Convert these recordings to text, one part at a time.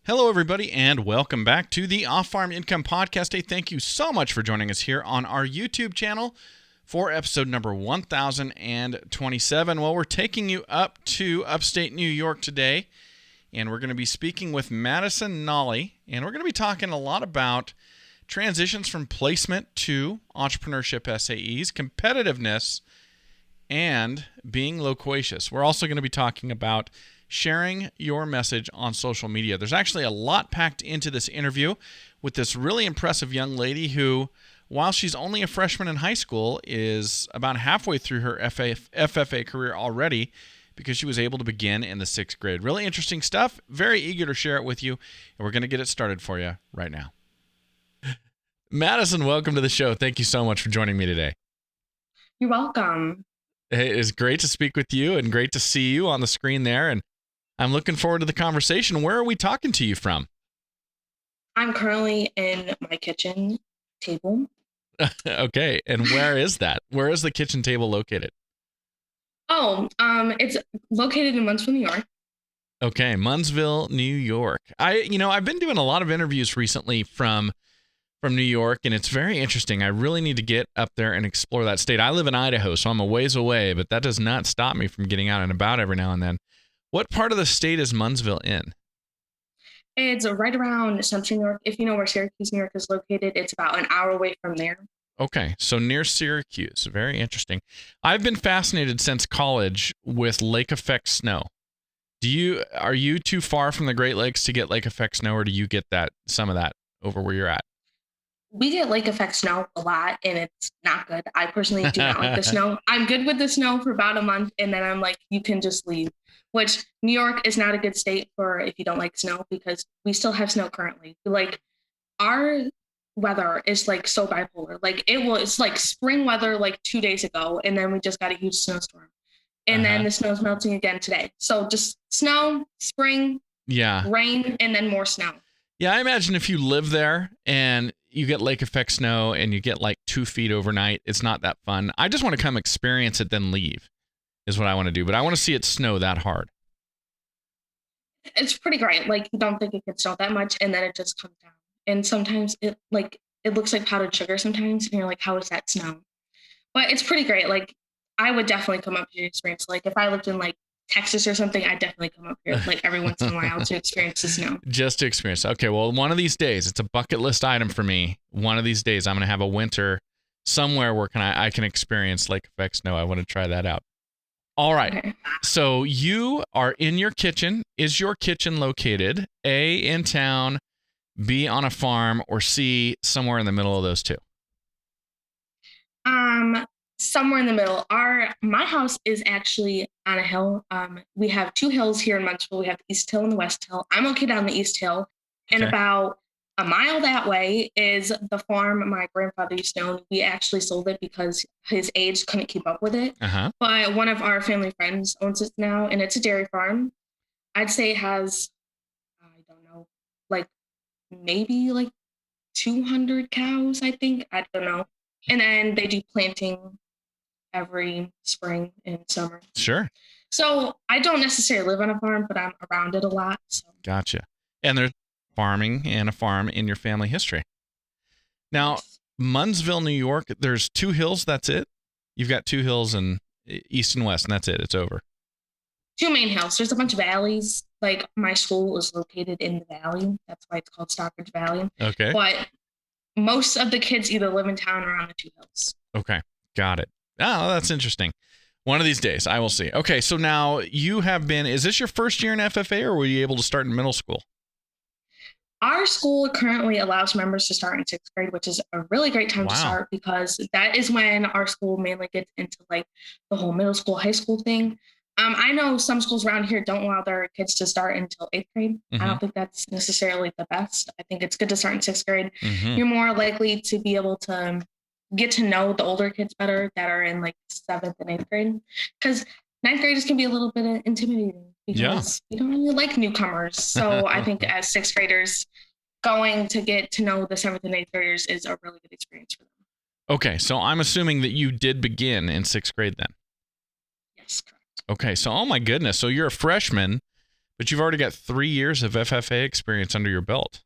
Hello, everybody, and welcome back to the Off-Farm Income Podcast. Hey, thank you so much for joining us here on our YouTube channel for episode number 1027. Well, we're taking you up to upstate New York today, and we're going to be speaking with Madison Nolley, and we're going to be talking a lot about transitions from placement to entrepreneurship SAEs, competitiveness, and being loquacious. We're also going to be talking about sharing your message on social media. There's actually a lot packed into this interview with this really impressive young lady who, while she's only a freshman in high school, is about halfway through her FFA career already because she was able to begin in the 6th grade. Really interesting stuff. Very eager to share it with you, and we're going to get it started for you right now. Madison, welcome to the show. Thank you so much for joining me today. You're welcome. It is great to speak with you and great to see you on the screen there, and I'm looking forward to the conversation. Where are we talking to you from? I'm currently in my kitchen table. Okay, and where is that? Where is the kitchen table located? It's located in Munnsville, New York. Okay, Munnsville, New York. I've been doing a lot of interviews recently from New York, and it's very interesting. I really need to get up there and explore that state. I live in Idaho, so I'm a ways away, but that does not stop me from getting out and about every now and then. What part of the state is Munnsville in? It's right around Central New York. If you know where Syracuse, New York is located, it's about an hour away from there. Okay, so near Syracuse. Very interesting. I've been fascinated since college with lake effect snow. Are you too far from the Great Lakes to get lake effect snow, or do you get some of that over where you're at? We get lake effect snow a lot, and it's not good. I personally do not like the snow. I'm good with the snow for about a month, and then I'm like, you can just leave. Which New York is not a good state for if you don't like snow, because we still have snow currently. Like, our weather is like so bipolar. Like, it's like spring weather like 2 days ago, and then we just got a huge snowstorm. And then the snow's melting again today. So just snow, spring, rain, and then more snow. Yeah, I imagine if you live there and you get lake effect snow and you get like 2 feet overnight, it's not that fun. I just want to come experience it, then leave is what I want to do. But I want to see it snow that hard. It's pretty great. Like, you don't think it could snow that much, and then it just comes down. And sometimes it looks like powdered sugar sometimes, and you're like, how is that snow? But it's pretty great. Like, I would definitely come up to experience. Like, if I lived in like Texas or something, I'd definitely come up here like every once in a while to experience the snow. Just to experience. Okay, well, one of these days, it's a bucket list item for me. One of these days, I'm going to have a winter somewhere where I can experience lake effect snow. I want to try that out. All right. Okay. So you are in your kitchen. Is your kitchen located A, in town, B, on a farm, or C, somewhere in the middle of those two? Somewhere in the middle. My house is actually on a hill. We have 2 hills here in Munnsville. We have the East Hill and the West Hill. I'm located on the East Hill, and about a mile that way is the farm my grandfather used to own. We actually sold it because his age couldn't keep up with it. But one of our family friends owns it now, and it's a dairy farm. I'd say it has, I don't know, like maybe like 200 cows, I think. I don't know. And then they do planting every spring and summer. Sure. So I don't necessarily live on a farm, but I'm around it a lot. So. Gotcha. And there's farming and a farm in your family history. Now, yes. Munnsville, New York, there's 2 hills. That's it. You've got 2 hills in east and west, and that's it. It's over. 2 main hills. There's a bunch of valleys. Like, my school is located in the valley. That's why it's called Stockbridge Valley. Okay. But most of the kids either live in town or on the 2 hills. Okay. Got it. Oh, that's interesting. One of these days, I will see. Okay, so now is this your first year in FFA, or were you able to start in middle school? Our school currently allows members to start in 6th grade, which is a really great time to start, because that is when our school mainly gets into like the whole middle school, high school thing. I know some schools around here don't allow their kids to start until 8th grade. I don't think that's necessarily the best. I think it's good to start in 6th grade. You're more likely to be able to get to know the older kids better that are in like 7th and 8th grade, because 9th graders can be a little bit intimidating because we don't really like newcomers. So I think as 6th graders, going to get to know the 7th and 8th graders is a really good experience for them. Okay, so I'm assuming that you did begin in 6th grade then. Yes, correct. Okay, so oh my goodness, so you're a freshman, But you've already got 3 years of FFA experience under your belt.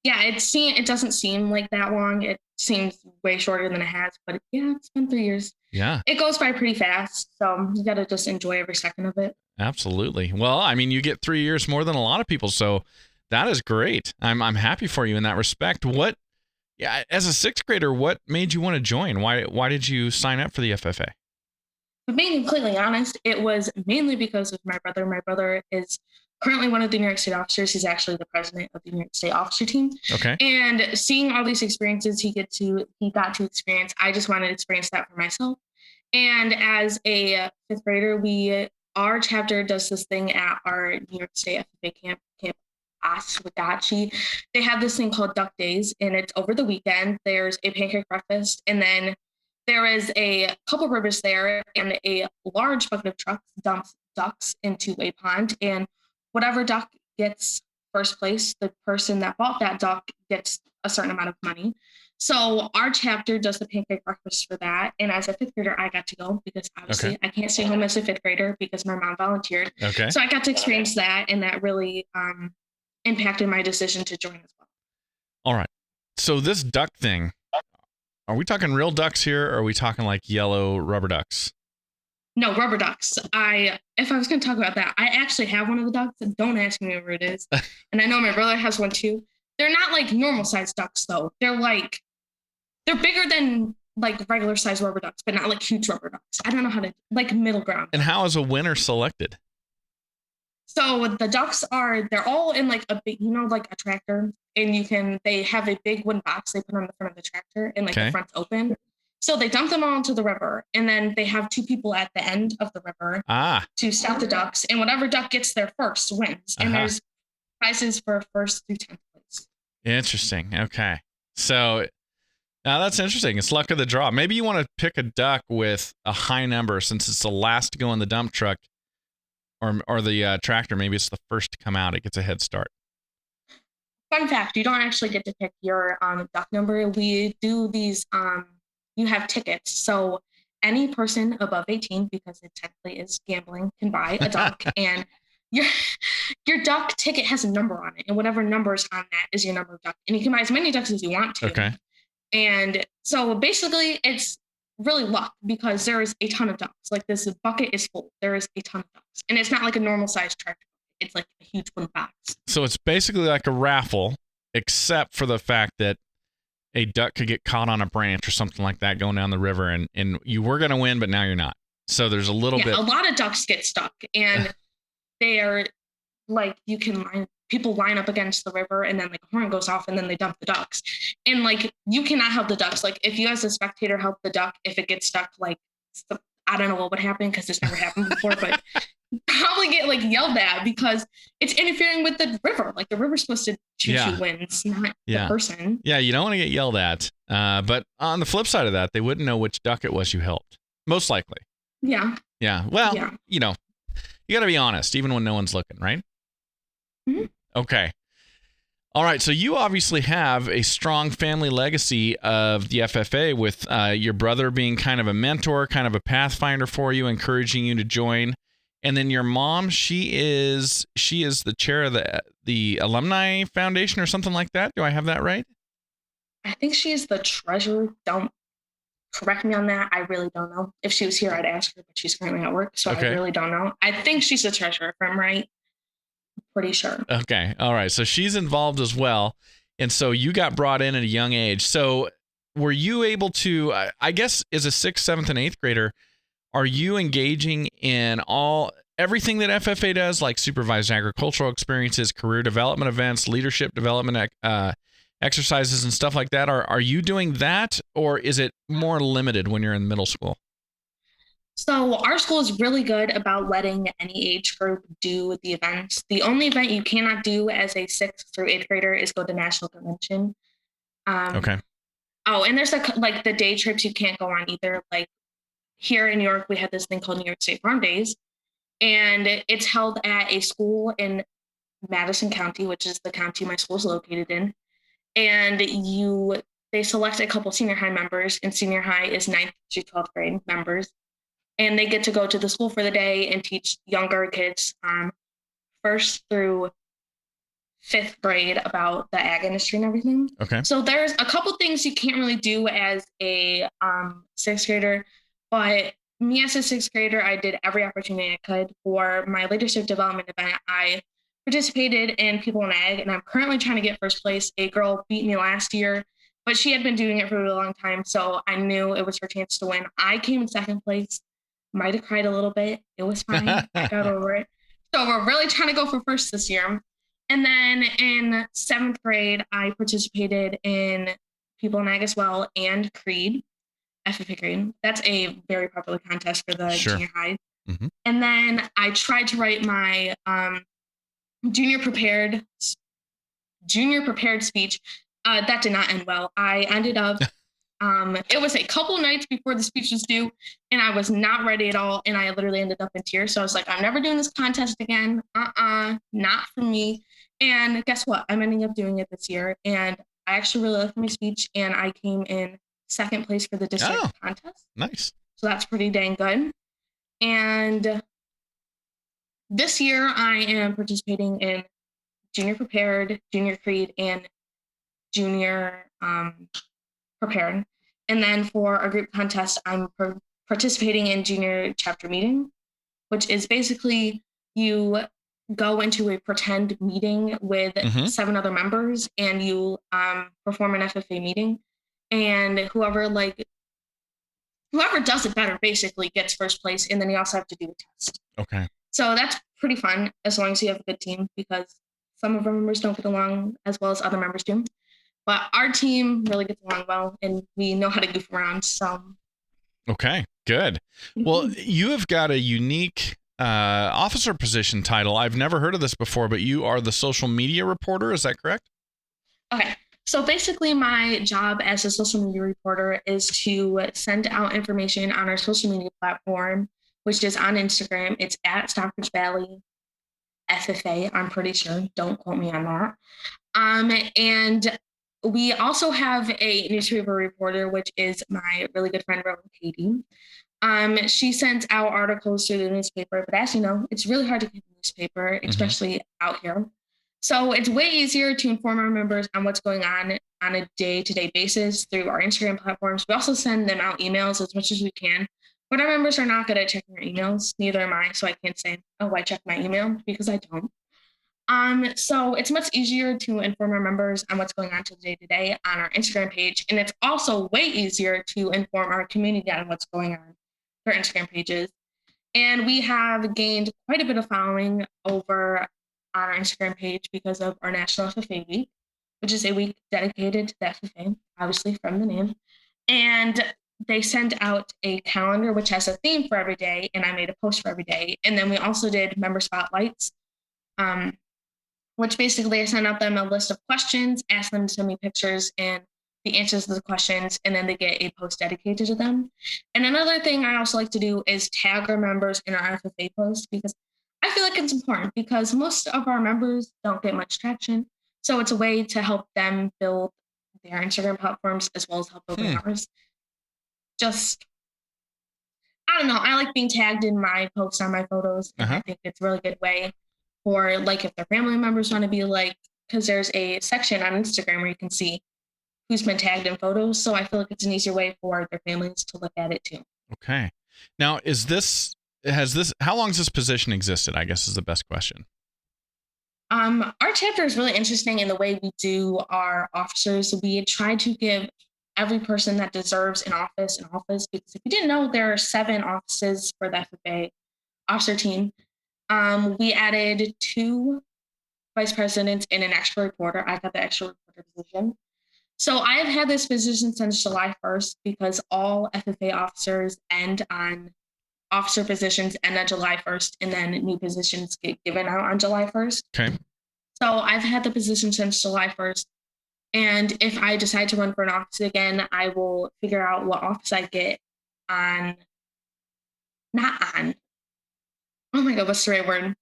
Yeah, it doesn't seem like that long. It seems way shorter than it has, but yeah, it's been 3 years. Yeah. It goes by pretty fast, so you got to just enjoy every second of it. Absolutely. Well, I mean, you get 3 years more than a lot of people, so that is great. I'm happy for you in that respect. Yeah, as a sixth grader, what made you want to join? Why did you sign up for the FFA? But being completely honest, it was mainly because of my brother. My brother is currently one of the New York State officers. He's actually the president of the New York State officer team. Okay. And seeing all these experiences he got to experience, I just wanted to experience that for myself. And as a fifth grader, our chapter does this thing at our New York State FFA camp Oswegatchie. They have this thing called Duck Days, and it's over the weekend. There's a pancake breakfast, and then there is a couple rivers there, and a large bucket of trucks dumps ducks into a pond, and whatever duck gets first place, the person that bought that duck gets a certain amount of money. So our chapter does the pancake breakfast for that. And as a fifth grader, I got to go because obviously I can't stay home as a fifth grader because my mom volunteered. Okay. So I got to experience that, and that really impacted my decision to join as well. All right. So this duck thing, are we talking real ducks here, or are we talking like yellow rubber ducks? No, rubber ducks. If I was going to talk about that, I actually have one of the ducks. Don't ask me where it is. And I know my brother has one too. They're not like normal sized ducks though. They're bigger than like regular sized rubber ducks, but not like huge rubber ducks. I don't know how to, like, middle ground. And how is a winner selected? So the ducks they're all in like a big, like a tractor, and they have a big wooden box they put on the front of the tractor, and like the front's open. So they dump them all into the river, and then they have two people at the end of the river to stop the ducks, and whatever duck gets there first wins. And there's prizes for first through 10th place. Interesting. Okay. So now that's interesting. It's luck of the draw. Maybe you want to pick a duck with a high number since it's the last to go in the dump truck or the tractor. Maybe it's the first to come out. It gets a head start. Fun fact, you don't actually get to pick your duck number. We do these, you have tickets. So any person above 18, because it technically is gambling, can buy a duck. And your duck ticket has a number on it. And whatever number is on that is your number of duck. And you can buy as many ducks as you want to. Okay. And so basically it's really luck because there is a ton of ducks. Like, this bucket is full. There is a ton of ducks. And it's not like a normal sized tractor. It's like a huge one box. So it's basically like a raffle, except for the fact that a duck could get caught on a branch or something like that going down the river, and you were going to win, but now you're not. So there's a little bit. A lot of ducks get stuck, and they are like, people line up against the river, and then like a horn goes off, and then they dump the ducks. And like, you cannot help the ducks. Like, if you as a spectator help the duck, if it gets stuck, like, I don't know what would happen because this never happened before, but probably get like yelled at because it's interfering with the river. Like, the river's supposed to choose who wins, not the person. Yeah, you don't want to get yelled at. But on the flip side of that, they wouldn't know which duck it was you helped. Most likely. Yeah. Yeah. Well, you got to be honest, even when no one's looking, right? Mm-hmm. Okay. All right. So you obviously have a strong family legacy of the FFA with your brother being kind of a mentor, kind of a pathfinder for you, encouraging you to join. And then your mom, she is the chair of the Alumni Foundation or something like that. Do I have that right? I think she is the treasurer. Don't correct me on that. I really don't know. If she was here, I'd ask her, but she's currently at work, so I really don't know. I think she's the treasurer, if I'm right. Pretty sure. Okay. All right. So she's involved as well. And so you got brought in at a young age. So were you able to, I guess, as a 6th, 7th, and 8th grader, are you engaging in everything that FFA does, like supervised agricultural experiences, career development events, leadership development exercises, and stuff like that? Are you doing that, or is it more limited when you're in middle school? So our school is really good about letting any age group do the events. The only event you cannot do as a 6th through 8th grader is go to national convention. Okay. Oh, and there's like the day trips you can't go on either. Like, here in New York, we had this thing called New York State Farm Days, and it's held at a school in Madison County, which is the county my school is located in. And they select a couple senior high members, and senior high is 9th through 12th grade members. And they get to go to the school for the day and teach younger kids first through fifth grade about the ag industry and everything. Okay. So there's a couple things you can't really do as a sixth grader, but me as a sixth grader, I did every opportunity I could. For my leadership development event, I participated in People in Ag, and I'm currently trying to get first place. A girl beat me last year, but she had been doing it for a really long time, so I knew it was her chance to win. I came in second place, might have cried a little bit. It was fine. I got over it. So we're really trying to go for first this year. And then in seventh grade, I participated in People in Ag as well and Creed, FFA Creed. That's a very popular contest for the junior high. Mm-hmm. And then I tried to write my junior prepared speech. That did not end well. I ended up, it was a couple nights before the speech was due, and I was not ready at all. And I literally ended up in tears. So I was like, I'm never doing this contest again. Not for me. And guess what? I'm ending up doing it this year. And I actually really liked my speech, and I came in second place for the district contest. Nice. So that's pretty dang good. And this year I am participating in junior prepared, junior creed, and junior prepared. And then for a group contest, I'm participating in junior chapter meeting, which is basically you go into a pretend meeting with 7 other members, and you perform an FFA meeting, and whoever does it better basically gets first place, and then you also have to do a test. Okay. So that's pretty fun as long as you have a good team, because some of our members don't get along as well as other members do. But our team really gets along well, and we know how to goof around. So. Okay, good. Well, you have got a unique officer position title. I've never heard of this before, but you are the social media reporter. Is that correct? Okay. So basically my job as a social media reporter is to send out information on our social media platform, which is on Instagram. It's at Stockbridge Valley FFA, I'm pretty sure. Don't quote me on that. And we also have a newspaper reporter, which is my really good friend, Reverend Katie. She sends out articles through the newspaper, but as you know, it's really hard to get a newspaper, especially out here. So it's way easier to inform our members on what's going on a day-to-day basis through our Instagram platforms. We also send them out emails as much as we can, but our members are not good at checking their emails. Neither am I, so I can't say, oh, I check my email, because I don't. So it's much easier to inform our members on what's going on day to day on our Instagram page. And it's also way easier to inform our community on what's going on for Instagram pages. And we have gained quite a bit of following over on our Instagram page because of our National FFA Week, which is a week dedicated to the FFA, obviously from the name. And they send out a calendar which has a theme for every day, and I made a post for every day. And then we also did member spotlights, which basically I sent out them a list of questions, asked them to send me pictures and the answers to the questions, and then they get a post dedicated to them. And another thing I also like to do is tag our members in our FFA post, because I feel like it's important, because most of our members don't get much traction. So it's a way to help them build their Instagram platforms as well as help build ours. Just, I don't know. I like being tagged in my posts on my photos. And I think it's a really good way for, like, if their family members want to be like, because there's a section on Instagram where you can see who's been tagged in photos. So I feel like it's an easier way for their families to look at it too. Okay. Now, how long has this position existed, I guess is the best question. Our chapter is really interesting in the way we do our officers. We try to give every person that deserves an office, because if you didn't know, there are 7 offices for the FFA officer team. We added 2 vice presidents and an extra reporter. I got the extra reporter position. So I have had this position since July 1st, because all FFA officers end on officer positions end on July 1st, and then new positions get given out on July 1st. Okay. So I've had the position since July 1st. And if I decide to run for an office again, I will figure out what office I get oh my God, what's the right word?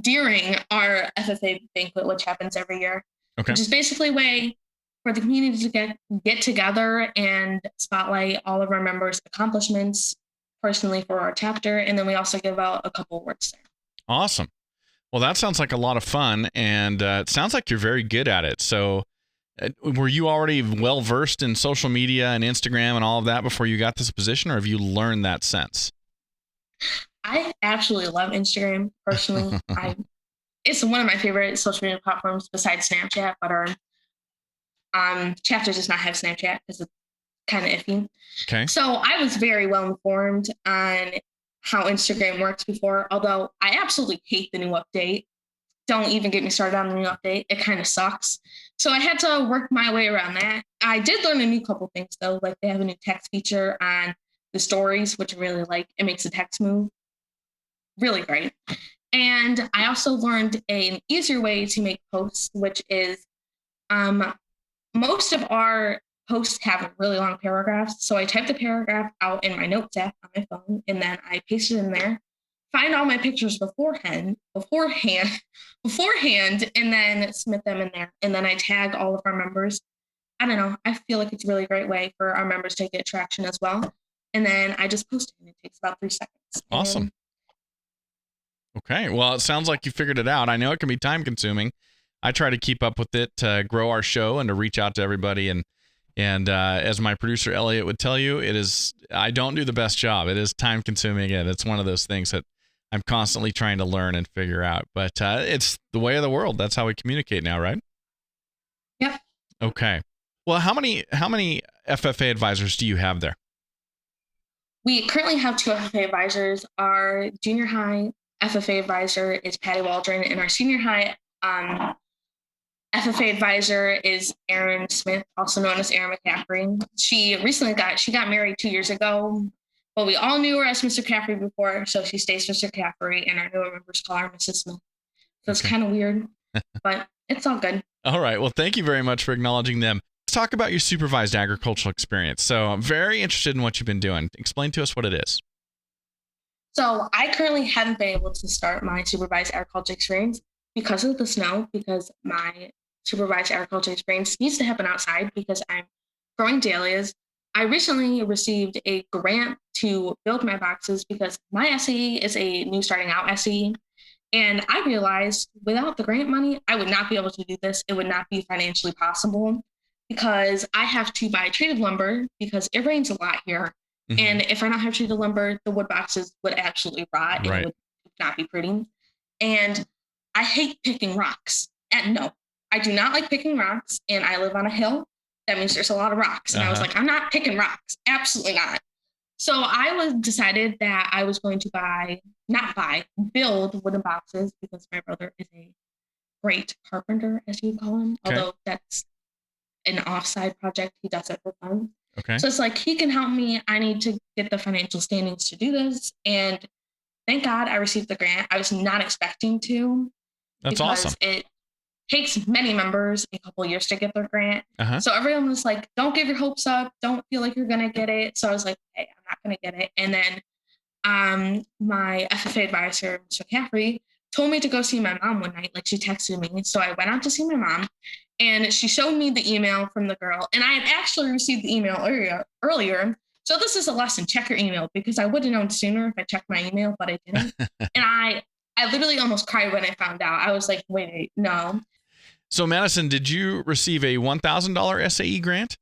During our FFA banquet, which happens every year, which is basically a way for the community to get together and spotlight all of our members' accomplishments personally for our chapter. And then we also give out a couple awards there. Awesome. Well, that sounds like a lot of fun, and it sounds like you're very good at it. So, were you already well versed in social media and Instagram and all of that before you got this position, or have you learned that since? I absolutely love Instagram personally. It's one of my favorite social media platforms besides Snapchat, but our chapter does not have Snapchat because it's kind of iffy. Okay. So I was very well informed on how Instagram works before, although I absolutely hate the new update. Don't even get me started on the new update. It kind of sucks. So I had to work my way around that. I did learn a new couple things though, like they have a new text feature on the stories, which I really like. It makes the text move really great. And I also learned an easier way to make posts, which is um, most of our posts have really long paragraphs. So I type the paragraph out in my notes app on my phone, and then I paste it in there, find all my pictures beforehand, and then submit them in there. And then I tag all of our members. I don't know. I feel like it's a really great way for our members to get traction as well. And then I just post it, and it takes about 3 seconds. Awesome. Okay. Well, it sounds like you figured it out. I know it can be time consuming. I try to keep up with it to grow our show and to reach out to everybody. And as my producer Elliot would tell you, I don't do the best job. It is time consuming, and it's one of those things that I'm constantly trying to learn and figure out. But it's the way of the world. That's how we communicate now, right? Yep. Okay. Well, how many FFA advisors do you have there? We currently have 2 FFA advisors. Our junior high FFA advisor is Patty Waldron, and our senior high FFA advisor is Erin Smith, also known as Erin McCaffrey. She got married 2 years ago, but we all knew her as Mr. Caffrey before, so she stays Mr. Caffrey, and our newer members call her Mrs. Smith. So it's kind of weird, but it's all good. All right. Well, thank you very much for acknowledging them. Let's talk about your supervised agricultural experience. So I'm very interested in what you've been doing. Explain to us what it is. So I currently haven't been able to start my supervised agriculture experience because of the snow, because my supervised agriculture experience needs to happen outside because I'm growing dahlias. I recently received a grant to build my boxes because my SAE is a new starting out SAE. And I realized without the grant money, I would not be able to do this. It would not be financially possible because I have to buy treated lumber because it rains a lot here. Mm-hmm. And if I don't have treated lumber, the wood boxes would absolutely rot and it would not be pretty. And I hate picking rocks. And no, I do not like picking rocks. And I live on a hill. That means there's a lot of rocks. And I was like, I'm not picking rocks. Absolutely not. So I decided that I was going to build wooden boxes because my brother is a great carpenter, as you call him. Okay. Although that's an offside project. He does it for fun. Okay. So it's like, he can help me. I need to get the financial standings to do this. And thank God I received the grant. I was not expecting to. That's awesome. It takes many members a couple of years to get their grant. So everyone was like, don't give your hopes up. Don't feel like you're going to get it. So I was like, hey, I'm not going to get it. And then my FFA advisor, Mr. Caffrey, told me to go see my mom one night. Like, she texted me. So I went out to see my mom, and she showed me the email from the girl. And I had actually received the email earlier. So this is a lesson. Check your email, because I would have known sooner if I checked my email, but I didn't. And I literally almost cried when I found out. I was like, wait, no. So Madison, did you receive a $1,000 SAE grant?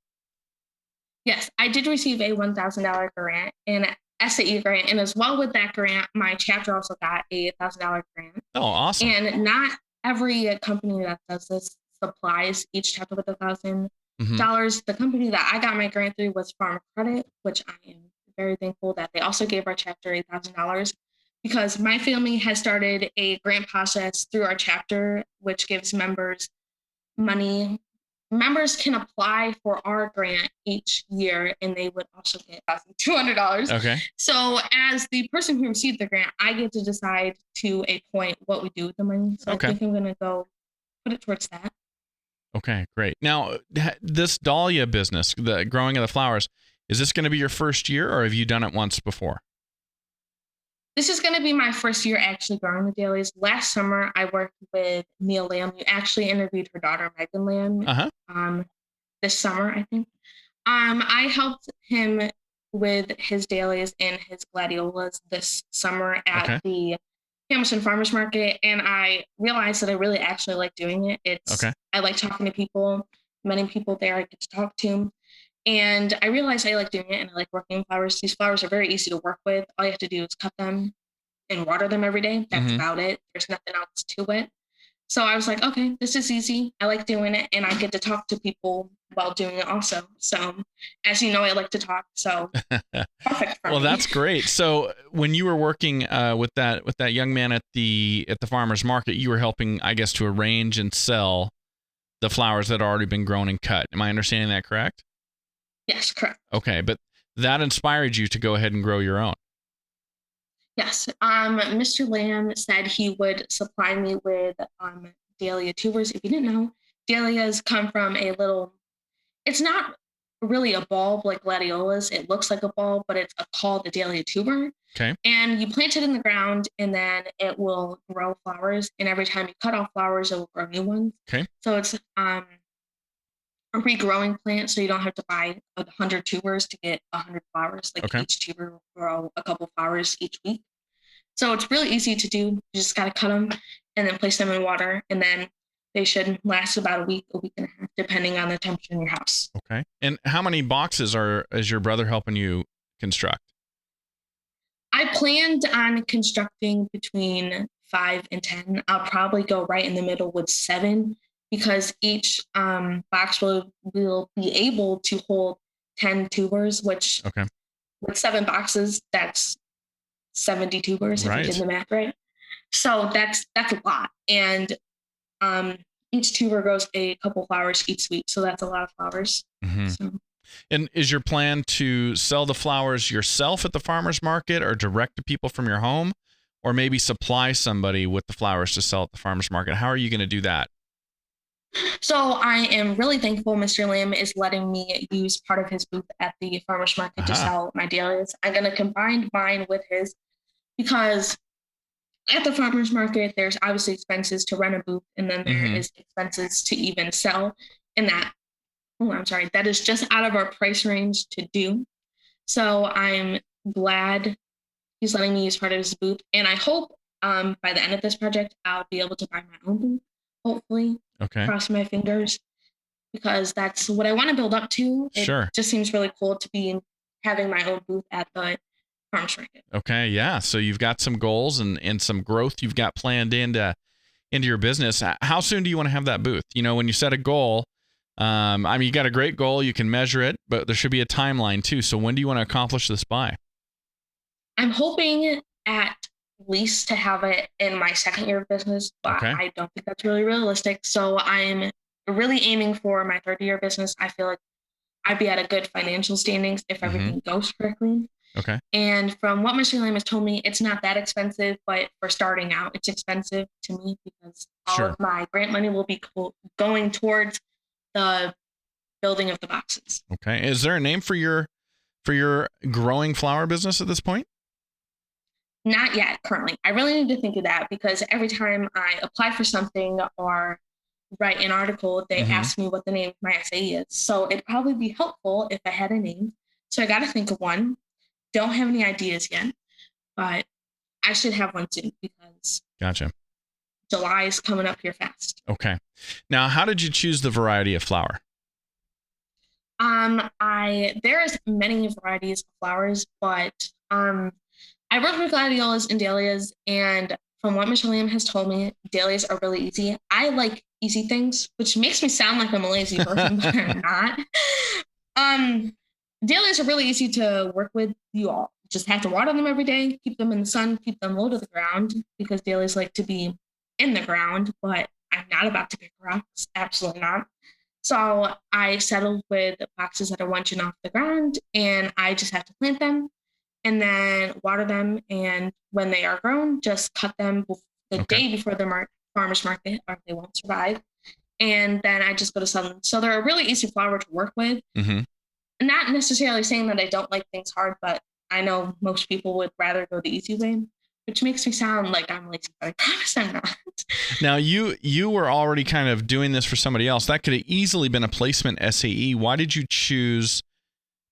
Yes, I did receive a $1,000 grant, an SAE grant. And as well with that grant, my chapter also got a $1,000 grant. Oh, awesome. And not every company that does this supplies each chapter with $1,000. The company that I got my grant through was Farm Credit, which I am very thankful that they also gave our chapter $1,000, because my family has started a grant process through our chapter, which gives members money. Members can apply for our grant each year, and they would also get $200. Okay. So as the person who received the grant, I get to decide to a point what we do with the money. So I think I'm going to go put it towards that. Okay, great. Now, this dahlia business, the growing of the flowers, is this going to be your first year, or have you done it once before? This is going to be my first year actually growing the dahlias. Last summer, I worked with Neil Lamb. You actually interviewed her daughter, Megan Lamb, this summer, I think. I helped him with his dahlias and his gladiolas this summer at the Hamilton Farmers Market, and I realized that I really actually like doing it. Okay. I like talking to people, many people there I get to talk to. And I realized I like doing it and I like working with flowers. These flowers are very easy to work with. All you have to do is cut them and water them every day. That's about it. There's nothing else to it. So I was like, okay, this is easy. I like doing it and I get to talk to people while doing it also. So as you know, I like to talk. So perfect for Well, me. that's great. So when you were working with that young man at the farmer's market, you were helping, I guess, to arrange and sell the flowers that had already been grown and cut. Am I understanding that correct? Yes, correct. Okay, but that inspired you to go ahead and grow your own. Yes. Mr. Lamb said he would supply me with dahlia tubers. If you didn't know, dahlias come from a little, it's not really a bulb like gladiolas. It looks like a bulb, but it's called a dahlia tuber. Okay. And you plant it in the ground and then it will grow flowers. And every time you cut off flowers, it will grow new ones. Okay. So it's a regrowing plant. So you don't have to buy 100 tubers to get 100 flowers. Like each tuber will grow a couple flowers each week. So it's really easy to do. You just got to cut them and then place them in water. And then they should last about a week and a half, depending on the temperature in your house. Okay. And how many boxes is your brother helping you construct? I planned on constructing between 5 and 10. I'll probably go right in the middle with 7 because each box will be able to hold 10 tubers, which with 7 boxes, that's 70 tubers if you did the math right. So that's a lot. And each tuber grows a couple flowers each week. So that's a lot of flowers. So. And is your plan to sell the flowers yourself at the farmer's market or direct to people from your home, or maybe supply somebody with the flowers to sell at the farmer's market? How are you going to do that? So I am really thankful Mr. Lamb is letting me use part of his booth at the farmer's market to sell my dahlias. I'm going to combine mine with his because at the farmer's market, there's obviously expenses to rent a booth, and then there is expenses to even sell. And that is just out of our price range to do. So I'm glad he's letting me use part of his booth. And I hope by the end of this project, I'll be able to buy my own booth, hopefully. Okay. Cross my fingers, because that's what I want to build up to. It just seems really cool to be having my own booth at the farmer's market. Okay, yeah. So you've got some goals and some growth you've got planned into your business. How soon do you want to have that booth? You know, when you set a goal, you got a great goal, you can measure it, but there should be a timeline too. So when do you want to accomplish this by? I'm hoping at least to have it in my second year of business, but I don't think that's really realistic. So I'm really aiming for my third year of business. I feel like I'd be at a good financial standings if everything goes correctly. Okay. And from what Mr. Lamb has told me, it's not that expensive, but for starting out, it's expensive to me because all of my grant money will be going towards the building of the boxes. Okay. Is there a name for your growing flower business at this point? Not yet, currently. I really need to think of that because every time I apply for something or write an article, they ask me what the name of my essay is. So it'd probably be helpful if I had a name. So I got to think of one. Don't have any ideas yet, but I should have one soon because July is coming up here fast. Okay. Now, how did you choose the variety of flower? There's many varieties of flowers, but I work with gladiolas and dahlias, and from what Mr. Lamb has told me, dahlias are really easy. I like easy things, which makes me sound like I'm a lazy person, but I'm not. Dahlias are really easy to work with. You all just have to water them every day, keep them in the sun, keep them low to the ground, because dahlias like to be in the ground, but I'm not about to pick rocks. Absolutely not. So I settled with boxes that are 1 inch off the ground, and I just have to plant them and then water them. And when they are grown, just cut them the day before the farmer's market, or they won't survive. And then I just go to sell them. So they're a really easy flower to work with. Not necessarily saying that I don't like things hard, but I know most people would rather go the easy way, which makes me sound like I'm lazy, but I promise I'm not. Now, you were already kind of doing this for somebody else. That could have easily been a placement SAE. Why did you choose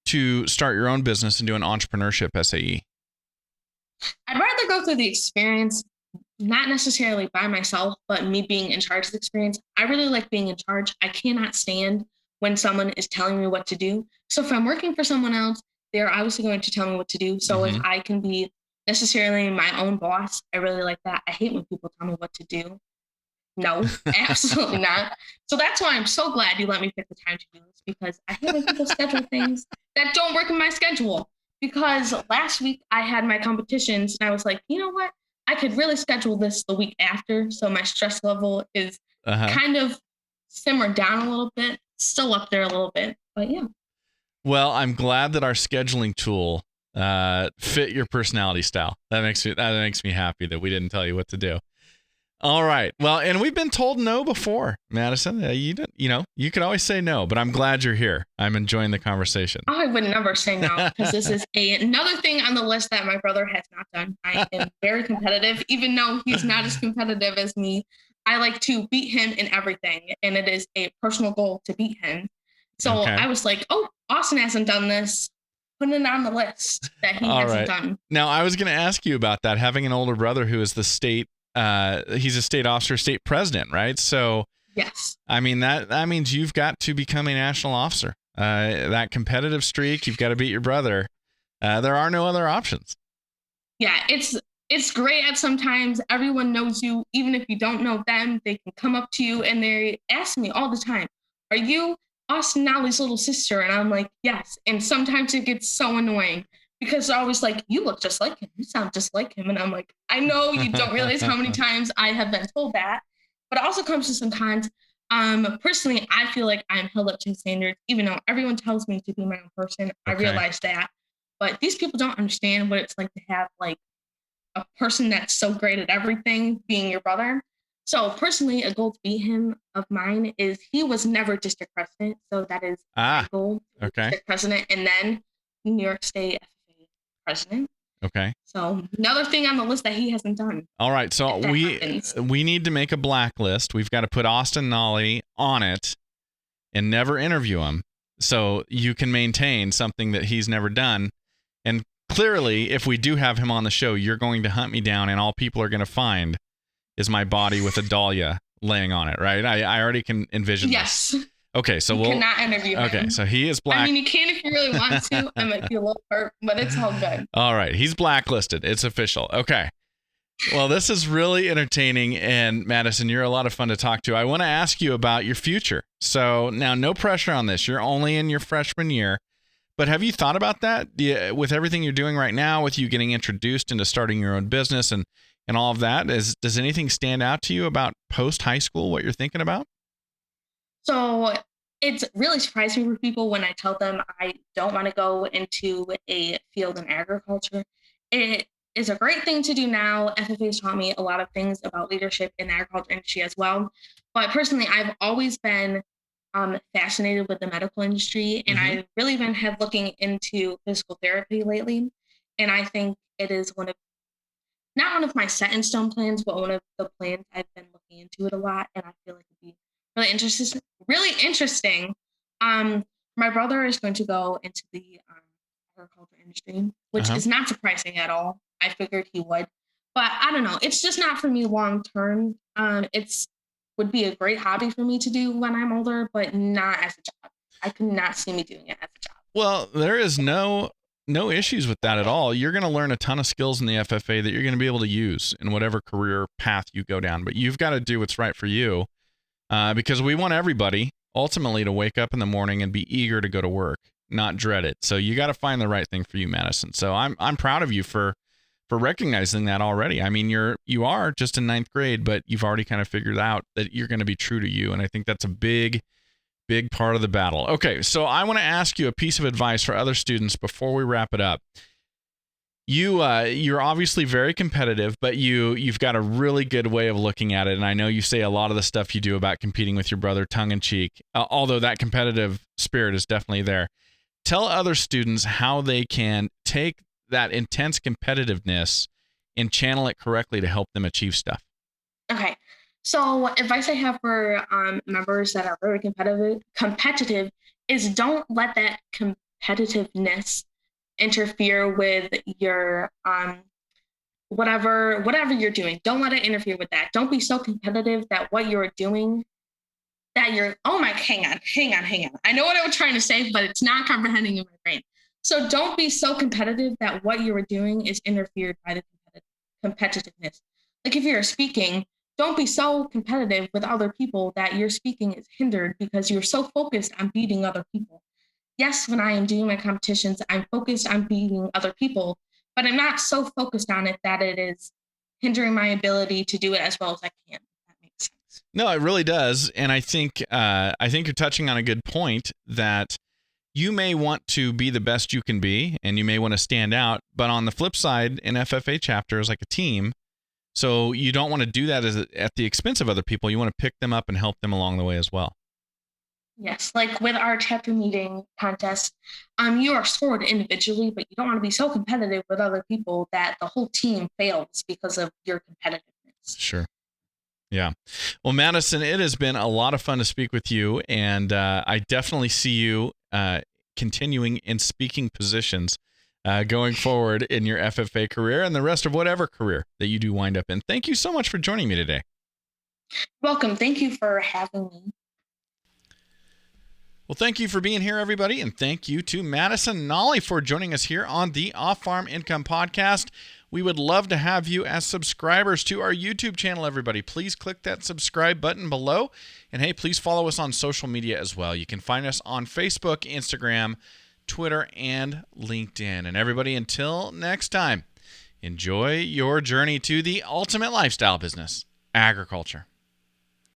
to start your own business and do an entrepreneurship SAE? I'd rather go through the experience not necessarily by myself, but me being in charge of the experience. I really like being in charge. I cannot stand when someone is telling me what to do. So if I'm working for someone else, they're obviously going to tell me what to do. So if I can be necessarily my own boss, I really like that. I hate when people tell me what to do. No, absolutely not. So that's why I'm so glad you let me pick the time to do this, because I hate when people schedule things that don't work in my schedule. Because last week I had my competitions and I was like, you know what? I could really schedule this the week after. So my stress level is kind of simmered down a little bit, still up there a little bit, but yeah. Well, I'm glad that our scheduling tool fit your personality style. That makes me happy that we didn't tell you what to do. All right. Well, and we've been told no before, Madison. You could always say no, but I'm glad you're here. I'm enjoying the conversation. I would never say no, because this is another thing on the list that my brother has not done. I am very competitive, even though he's not as competitive as me. I like to beat him in everything, and it is a personal goal to beat him. So I was like, oh, Austin hasn't done this. Putting it on the list that he hasn't done. Now, I was going to ask you about that, having an older brother who is the state he's a state officer, state president, right? So, yes. I mean, that means you've got to become a national officer. That competitive streak, you've got to beat your brother. There are no other options. Yeah, it's great at sometimes everyone knows you. Even if you don't know them, they can come up to you and they ask me all the time, are you Austin Nolley's little sister? And I'm like, yes. And sometimes it gets so annoying, because they're always like, you look just like him. You sound just like him. And I'm like, I know you don't realize how many times I have been told that. But it also comes to sometimes, personally, I feel like I'm held up to standards, even though everyone tells me to be my own person. I realize that. But these people don't understand what it's like to have like a person that's so great at everything being your brother. So personally, a goal to beat him of mine is he was never district president. So that is my goal. District president, and then New York State FFA president. Okay. So another thing on the list that he hasn't done. All right. So we need to make a blacklist. We've got to put Austin Nolley on it and never interview him, so you can maintain something that he's never done. And clearly, if we do have him on the show, you're going to hunt me down, and all people are going to find is my body with a dahlia laying on it, right? I already can envision this. Yes. Okay, so we'll cannot interview him. Okay, so he is black. I mean, you can if you really want to. I might be a little hurt, but it's all good. All right, he's blacklisted. It's official. Okay. Well, this is really entertaining, and Madison, you're a lot of fun to talk to. I want to ask you about your future. So now, no pressure on this. You're only in your freshman year, but have you thought about that with everything you're doing right now, with you getting introduced into starting your own business and all of that? Does anything stand out to you about post-high school, what you're thinking about? So it's really surprising for people when I tell them I don't want to go into a field in agriculture. It is a great thing to do now. FFA has taught me a lot of things about leadership in the agriculture industry as well. But personally, I've always been fascinated with the medical industry, and I've really been looking into physical therapy lately. And I think it is not one of my set in stone plans, but one of the plans I've been looking into it a lot. And I feel like it'd be really interesting. My brother is going to go into the agriculture industry, which is not surprising at all. I figured he would, but I don't know. It's just not for me long term. It's would be a great hobby for me to do when I'm older, but not as a job. I could not see me doing it as a job. Well, there is no issues with that at all. You're going to learn a ton of skills in the FFA that you're going to be able to use in whatever career path you go down, but you've got to do what's right for you, because we want everybody ultimately to wake up in the morning and be eager to go to work, not dread it. So you got to find the right thing for you, Madison. So I'm proud of you for recognizing that already. I mean, you are just in 9th grade, but you've already kind of figured out that you're going to be true to you. And I think that's a big part of the battle. Okay. So I want to ask you a piece of advice for other students before we wrap it up. You're obviously very competitive, but you've got a really good way of looking at it. And I know you say a lot of the stuff you do about competing with your brother tongue in cheek, although that competitive spirit is definitely there. Tell other students how they can take that intense competitiveness and channel it correctly to help them achieve stuff. Okay. So advice I have for members that are very competitive is don't let that competitiveness interfere with your whatever you're doing. Don't let it interfere with that. Don't be so competitive that what you're doing that you're, oh my, hang on. I know what I was trying to say, but it's not comprehending in my brain. So don't be so competitive that what you were doing is interfered by the competitiveness. Like if you're speaking, don't be so competitive with other people that your speaking is hindered because you're so focused on beating other people. Yes, when I am doing my competitions, I'm focused on beating other people, but I'm not so focused on it that it is hindering my ability to do it as well as I can. If that makes sense. No, it really does, and I think you're touching on a good point that you may want to be the best you can be, and you may want to stand out. But on the flip side, an FFA chapter is like a team, so you don't want to do that at the expense of other people. You want to pick them up and help them along the way as well. Yes, like with our chapter meeting contest, you are scored individually, but you don't want to be so competitive with other people that the whole team fails because of your competitiveness. Sure. Yeah. Well, Madison, it has been a lot of fun to speak with you, and I definitely see you continuing in speaking positions going forward in your FFA career and the rest of whatever career that you do wind up in. Thank you so much for joining me today. Welcome. Thank you for having me. Well, thank you for being here, everybody, and thank you to Madison Nolley for joining us here on the Off-Farm Income Podcast. We would love to have you as subscribers to our YouTube channel, everybody. Please click that subscribe button below. And hey, please follow us on social media as well. You can find us on Facebook, Instagram, Twitter, and LinkedIn. And everybody, until next time, enjoy your journey to the ultimate lifestyle business, agriculture.